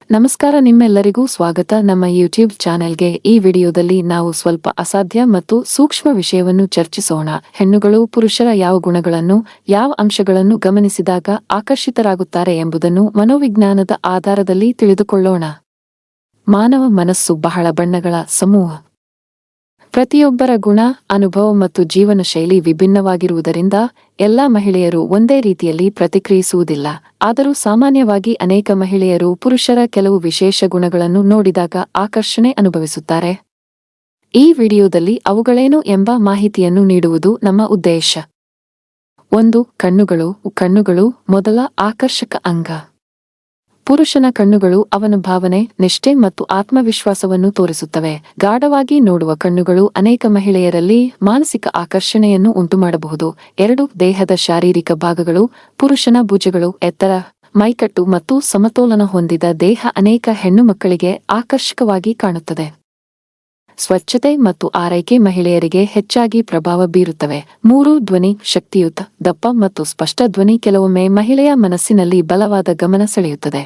ನಮಸ್ಕಾರ, ನಿಮ್ಮೆಲ್ಲರಿಗೂ ಸ್ವಾಗತ ನಮ್ಮ ಯೂಟ್ಯೂಬ್ ಚಾನೆಲ್ಗೆ. ಈ ವಿಡಿಯೋದಲ್ಲಿ ನಾವು ಸ್ವಲ್ಪ ಅಸಾಧ್ಯ ಮತ್ತು ಸೂಕ್ಷ್ಮ ವಿಷಯವನ್ನು ಚರ್ಚಿಸೋಣ. ಹೆಣ್ಣುಗಳು ಪುರುಷರ ಯಾವ ಗುಣಗಳನ್ನು, ಯಾವ ಅಂಶಗಳನ್ನು ಗಮನಿಸಿದಾಗ ಆಕರ್ಷಿತರಾಗುತ್ತಾರೆ ಎಂಬುದನ್ನು ಮನೋವಿಜ್ಞಾನದ ಆಧಾರದಲ್ಲಿ ತಿಳಿದುಕೊಳ್ಳೋಣ. ಮಾನವ ಮನಸ್ಸು ಬಹಳ ಬಣ್ಣಗಳ ಸಮೂಹ. ಪ್ರತಿಯೊಬ್ಬರ ಗುಣ, ಅನುಭವ ಮತ್ತು ಜೀವನ ಶೈಲಿ ವಿಭಿನ್ನವಾಗಿರುವುದರಿಂದ ಎಲ್ಲಾ ಮಹಿಳೆಯರು ಒಂದೇ ರೀತಿಯಲ್ಲಿ ಪ್ರತಿಕ್ರಿಯಿಸುವುದಿಲ್ಲ. ಆದರೂ ಸಾಮಾನ್ಯವಾಗಿ ಅನೇಕ ಮಹಿಳೆಯರು ಪುರುಷರ ಕೆಲವು ವಿಶೇಷ ಗುಣಗಳನ್ನು ನೋಡಿದಾಗ ಆಕರ್ಷಣೆ ಅನುಭವಿಸುತ್ತಾರೆ. ಈ ವಿಡಿಯೋದಲ್ಲಿ ಅವುಗಳೇನು ಎಂಬ ಮಾಹಿತಿಯನ್ನು ನೀಡುವುದು ನಮ್ಮ ಉದ್ದೇಶ. 1. ಕಣ್ಣುಗಳು ಮೊದಲ ಆಕರ್ಷಕ ಅಂಗ. ಪುರುಷನ ಕಣ್ಣುಗಳು ಅವನ ಭಾವನೆ, ನಿಷ್ಠೆ ಮತ್ತು ಆತ್ಮವಿಶ್ವಾಸವನ್ನು ತೋರಿಸುತ್ತವೆ. ಗಾಢವಾಗಿ ನೋಡುವ ಕಣ್ಣುಗಳು ಅನೇಕ ಮಹಿಳೆಯರಲ್ಲಿ ಮಾನಸಿಕ ಆಕರ್ಷಣೆಯನ್ನು ಉಂಟುಮಾಡಬಹುದು. 2. ದೇಹದ ಶಾರೀರಿಕ ಭಾಗಗಳು. ಪುರುಷನ ಭುಜಗಳು, ಎತ್ತರ, ಮೈಕಟ್ಟು ಮತ್ತು ಸಮತೋಲನ ಹೊಂದಿದ ದೇಹ ಅನೇಕ ಹೆಣ್ಣು ಮಕ್ಕಳಿಗೆ ಆಕರ್ಷಕವಾಗಿ ಕಾಣುತ್ತದೆ. ಸ್ವಚ್ಛತೆ ಮತ್ತು ಆರೈಕೆ ಮಹಿಳೆಯರಿಗೆ ಹೆಚ್ಚಾಗಿ ಪ್ರಭಾವ ಬೀರುತ್ತವೆ. 3. ಧ್ವನಿ. ಶಕ್ತಿಯುತ, ದಪ್ಪ ಮತ್ತು ಸ್ಪಷ್ಟ ಧ್ವನಿ ಕೆಲವೊಮ್ಮೆ ಮಹಿಳೆಯ ಮನಸ್ಸಿನಲ್ಲಿ ಬಲವಾದ ಗಮನ ಸೆಳೆಯುತ್ತದೆ.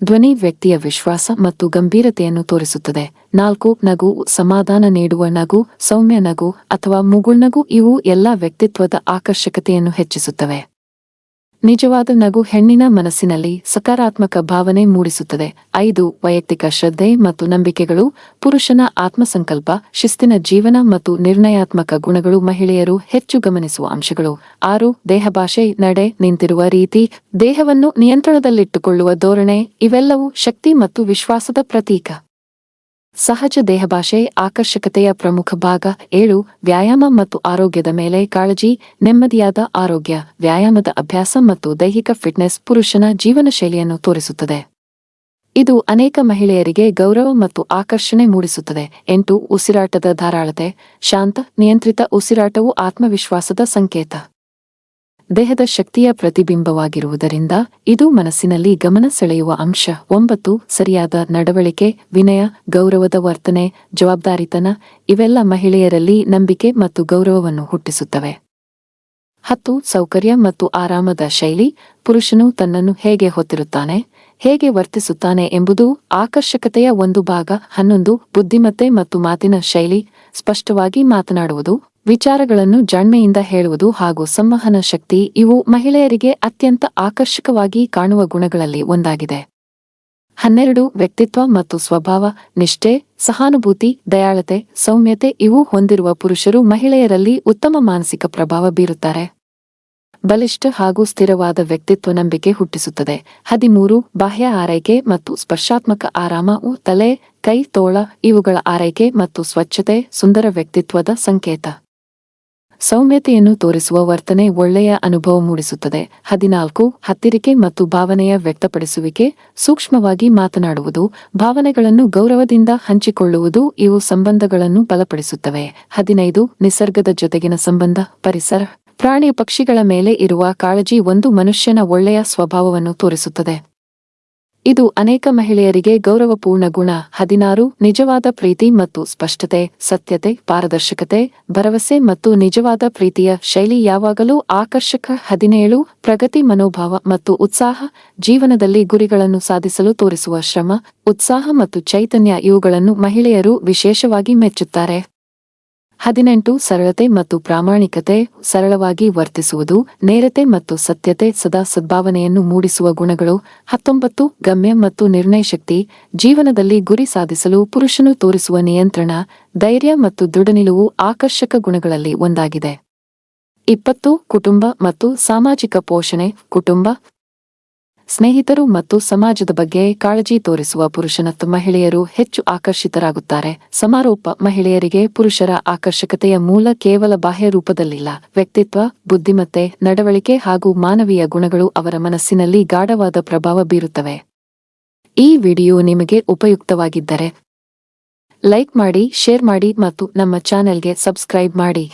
ಧ್ವನಿ ವ್ಯಕ್ತಿಯ ವಿಶ್ವಾಸ ಮತ್ತು ಗಂಭೀರತೆಯನ್ನು ತೋರಿಸುತ್ತದೆ. 4. ನಗು. ಸಮಾಧಾನ ನೀಡುವ ನಗು, ಸೌಮ್ಯ ನಗು ಅಥವಾ ಮುಗುಳ್ನಗು ಇವು ಎಲ್ಲ ವ್ಯಕ್ತಿತ್ವದ ಆಕರ್ಷಕತೆಯನ್ನು ಹೆಚ್ಚಿಸುತ್ತವೆ. ನಿಜವಾದ ನಗು ಹೆಣ್ಣಿನ ಮನಸ್ಸಿನಲ್ಲಿ ಸಕಾರಾತ್ಮಕ ಭಾವನೆ ಮೂಡಿಸುತ್ತದೆ. 5. ವೈಯಕ್ತಿಕ ಶ್ರದ್ಧೆ ಮತ್ತು ನಂಬಿಕೆಗಳು. ಪುರುಷನ ಆತ್ಮಸಂಕಲ್ಪ, ಶಿಸ್ತಿನ ಜೀವನ ಮತ್ತು ನಿರ್ಣಯಾತ್ಮಕ ಗುಣಗಳು ಮಹಿಳೆಯರು ಹೆಚ್ಚು ಗಮನಿಸುವ ಅಂಶಗಳು. 6. ದೇಹಭಾಷೆ. ನಡೆ, ನಿಂತಿರುವ ರೀತಿ, ದೇಹವನ್ನು ನಿಯಂತ್ರಣದಲ್ಲಿಟ್ಟುಕೊಳ್ಳುವ ಧೋರಣೆ ಇವೆಲ್ಲವೂ ಶಕ್ತಿ ಮತ್ತು ವಿಶ್ವಾಸದ ಪ್ರತೀಕ. ಸಹಜ ದೇಹಭಾಷೆ ಆಕರ್ಷಕತೆಯ ಪ್ರಮುಖ ಭಾಗ. 7. ವ್ಯಾಯಾಮ ಮತ್ತು ಆರೋಗ್ಯದ ಮೇಲೆ ಕಾಳಜಿ. ನೆಮ್ಮದಿಯಾದ ಆರೋಗ್ಯ, ವ್ಯಾಯಾಮದ ಅಭ್ಯಾಸ ಮತ್ತು ದೈಹಿಕ ಫಿಟ್ನೆಸ್ ಪುರುಷನ ಜೀವನ ಶೈಲಿಯನ್ನು ತೋರಿಸುತ್ತದೆ. ಇದು ಅನೇಕ ಮಹಿಳೆಯರಿಗೆ ಗೌರವ ಮತ್ತು ಆಕರ್ಷಣೆ ಮೂಡಿಸುತ್ತದೆ. 8. ಉಸಿರಾಟದ ಧಾರಾಳತೆ. ಶಾಂತ, ನಿಯಂತ್ರಿತ ಉಸಿರಾಟವು ಆತ್ಮವಿಶ್ವಾಸದ ಸಂಕೇತ. ದೇಹದ ಶಕ್ತಿಯ ಪ್ರತಿಬಿಂಬವಾಗಿರುವುದರಿಂದ ಇದು ಮನಸ್ಸಿನಲ್ಲಿ ಗಮನ ಸೆಳೆಯುವ ಅಂಶ. 9. ಸರಿಯಾದ ನಡವಳಿಕೆ. ವಿನಯ, ಗೌರವದ ವರ್ತನೆ, ಜವಾಬ್ದಾರಿತನ ಇವೆಲ್ಲ ಮಹಿಳೆಯರಲ್ಲಿ ನಂಬಿಕೆ ಮತ್ತು ಗೌರವವನ್ನು ಹುಟ್ಟಿಸುತ್ತವೆ. 10. ಸೌಕರ್ಯ ಮತ್ತು ಆರಾಮದ ಶೈಲಿ. ಪುರುಷನು ತನ್ನನ್ನು ಹೇಗೆ ಹೊತ್ತಿರುತ್ತಾನೆ, ಹೇಗೆ ವರ್ತಿಸುತ್ತಾನೆ ಎಂಬುದು ಆಕರ್ಷಕತೆಯ ಒಂದು ಭಾಗ. 11. ಬುದ್ಧಿಮತ್ತೆ ಮತ್ತು ಮಾತಿನ ಶೈಲಿ. ಸ್ಪಷ್ಟವಾಗಿ ಮಾತನಾಡುವುದು, ವಿಚಾರಗಳನ್ನು ಜಾಣ್ಮೆಯಿಂದ ಹೇಳುವುದು ಹಾಗೂ ಸಂವಹನ ಶಕ್ತಿ ಇವು ಮಹಿಳೆಯರಿಗೆ ಅತ್ಯಂತ ಆಕರ್ಷಕವಾಗಿ ಕಾಣುವ ಗುಣಗಳಲ್ಲಿ ಒಂದಾಗಿದೆ. 12. ವ್ಯಕ್ತಿತ್ವ ಮತ್ತು ಸ್ವಭಾವ. ನಿಷ್ಠೆ, ಸಹಾನುಭೂತಿ, ದಯಾಳತೆ, ಸೌಮ್ಯತೆ ಇವು ಹೊಂದಿರುವ ಪುರುಷರು ಮಹಿಳೆಯರಲ್ಲಿ ಉತ್ತಮ ಮಾನಸಿಕ ಪ್ರಭಾವ ಬೀರುತ್ತಾರೆ. ಬಲಿಷ್ಠ ಹಾಗೂ ಸ್ಥಿರವಾದ ವ್ಯಕ್ತಿತ್ವ ನಂಬಿಕೆ ಹುಟ್ಟಿಸುತ್ತದೆ. 13. ಬಾಹ್ಯ ಆರೈಕೆ ಮತ್ತು ಸ್ಪರ್ಶಾತ್ಮಕ ಆರಾಮ. ತಲೆ, ಕೈ, ತೋಳ ಇವುಗಳ ಆರೈಕೆ ಮತ್ತು ಸ್ವಚ್ಛತೆ ಸುಂದರ ವ್ಯಕ್ತಿತ್ವದ ಸಂಕೇತ. ಸೌಮ್ಯತೆಯನ್ನು ತೋರಿಸುವ ವರ್ತನೆ ಒಳ್ಳೆಯ ಅನುಭವ ಮೂಡಿಸುತ್ತದೆ. 14. ಹತ್ತಿರಿಕೆ ಮತ್ತು ಭಾವನೆಯ ವ್ಯಕ್ತಪಡಿಸುವಿಕೆ. ಸೂಕ್ಷ್ಮವಾಗಿ ಮಾತನಾಡುವುದು, ಭಾವನೆಗಳನ್ನು ಗೌರವದಿಂದ ಹಂಚಿಕೊಳ್ಳುವುದು ಇವು ಸಂಬಂಧಗಳನ್ನು ಬಲಪಡಿಸುತ್ತವೆ. 15. ನಿಸರ್ಗದ ಜೊತೆಗಿನ ಸಂಬಂಧ. ಪರಿಸರ, ಪ್ರಾಣಿ ಪಕ್ಷಿಗಳ ಮೇಲೆ ಇರುವ ಕಾಳಜಿ ಒಂದು ಮನುಷ್ಯನ ಒಳ್ಳೆಯ ಸ್ವಭಾವವನ್ನು ತೋರಿಸುತ್ತದೆ. ಇದು ಅನೇಕ ಮಹಿಳೆಯರಿಗೆ ಗೌರವಪೂರ್ಣ ಗುಣ. 16. ನಿಜವಾದ ಪ್ರೀತಿ ಮತ್ತು ಸ್ಪಷ್ಟತೆ. ಸತ್ಯತೆ, ಪಾರದರ್ಶಕತೆ, ಭರವಸೆ ಮತ್ತು ನಿಜವಾದ ಪ್ರೀತಿಯ ಶೈಲಿ ಯಾವಾಗಲೂ ಆಕರ್ಷಕ. 17. ಪ್ರಗತಿ ಮನೋಭಾವ ಮತ್ತು ಉತ್ಸಾಹ. ಜೀವನದಲ್ಲಿ ಗುರಿಗಳನ್ನು ಸಾಧಿಸಲು ತೋರಿಸುವ ಶ್ರಮ, ಉತ್ಸಾಹ ಮತ್ತು ಚೈತನ್ಯ ಇವುಗಳನ್ನು ಮಹಿಳೆಯರು ವಿಶೇಷವಾಗಿ ಮೆಚ್ಚುತ್ತಾರೆ. 18. ಸರಳತೆ ಮತ್ತು ಪ್ರಾಮಾಣಿಕತೆ. ಸರಳವಾಗಿ ವರ್ತಿಸುವುದು, ನೇರತೆ ಮತ್ತು ಸತ್ಯತೆ ಸದಾ ಸದ್ಭಾವನೆಯನ್ನು ಮೂಡಿಸುವ ಗುಣಗಳು. 19. ಗಮ್ಯ ಮತ್ತು ನಿರ್ಣಯಶಕ್ತಿ. ಜೀವನದಲ್ಲಿ ಗುರಿ ಸಾಧಿಸಲು ಪುರುಷನು ತೋರಿಸುವ ನಿಯಂತ್ರಣ, ಧೈರ್ಯ ಮತ್ತು ದೃಢನಿಲುವು ಆಕರ್ಷಕ ಗುಣಗಳಲ್ಲಿ ಒಂದಾಗಿದೆ. 20. ಕುಟುಂಬ ಮತ್ತು ಸಾಮಾಜಿಕ ಪೋಷಣೆ. ಕುಟುಂಬ, ಸ್ನೇಹಿತರು ಮತ್ತು ಸಮಾಜದ ಬಗ್ಗೆ ಕಾಳಜಿ ತೋರಿಸುವ ಪುರುಷನತ್ತ ಮಹಿಳೆಯರು ಹೆಚ್ಚು ಆಕರ್ಷಿತರಾಗುತ್ತಾರೆ. ಸಮಾರೋಪ. ಮಹಿಳೆಯರಿಗೆ ಪುರುಷರ ಆಕರ್ಷಕತೆಯ ಮೂಲ ಕೇವಲ ಬಾಹ್ಯ ರೂಪದಲ್ಲಿಲ್ಲ. ವ್ಯಕ್ತಿತ್ವ, ಬುದ್ಧಿಮತ್ತೆ, ನಡವಳಿಕೆ ಹಾಗೂ ಮಾನವೀಯ ಗುಣಗಳು ಅವರ ಮನಸ್ಸಿನಲ್ಲಿ ಗಾಢವಾದ ಪ್ರಭಾವ ಬೀರುತ್ತವೆ. ಈ ವಿಡಿಯೋ ನಿಮಗೆ ಉಪಯುಕ್ತವಾಗಿದ್ದರೆ ಲೈಕ್ ಮಾಡಿ, ಶೇರ್ ಮಾಡಿ ಮತ್ತು ನಮ್ಮ ಚಾನೆಲ್ಗೆ ಸಬ್ಸ್ಕ್ರೈಬ್ ಮಾಡಿ.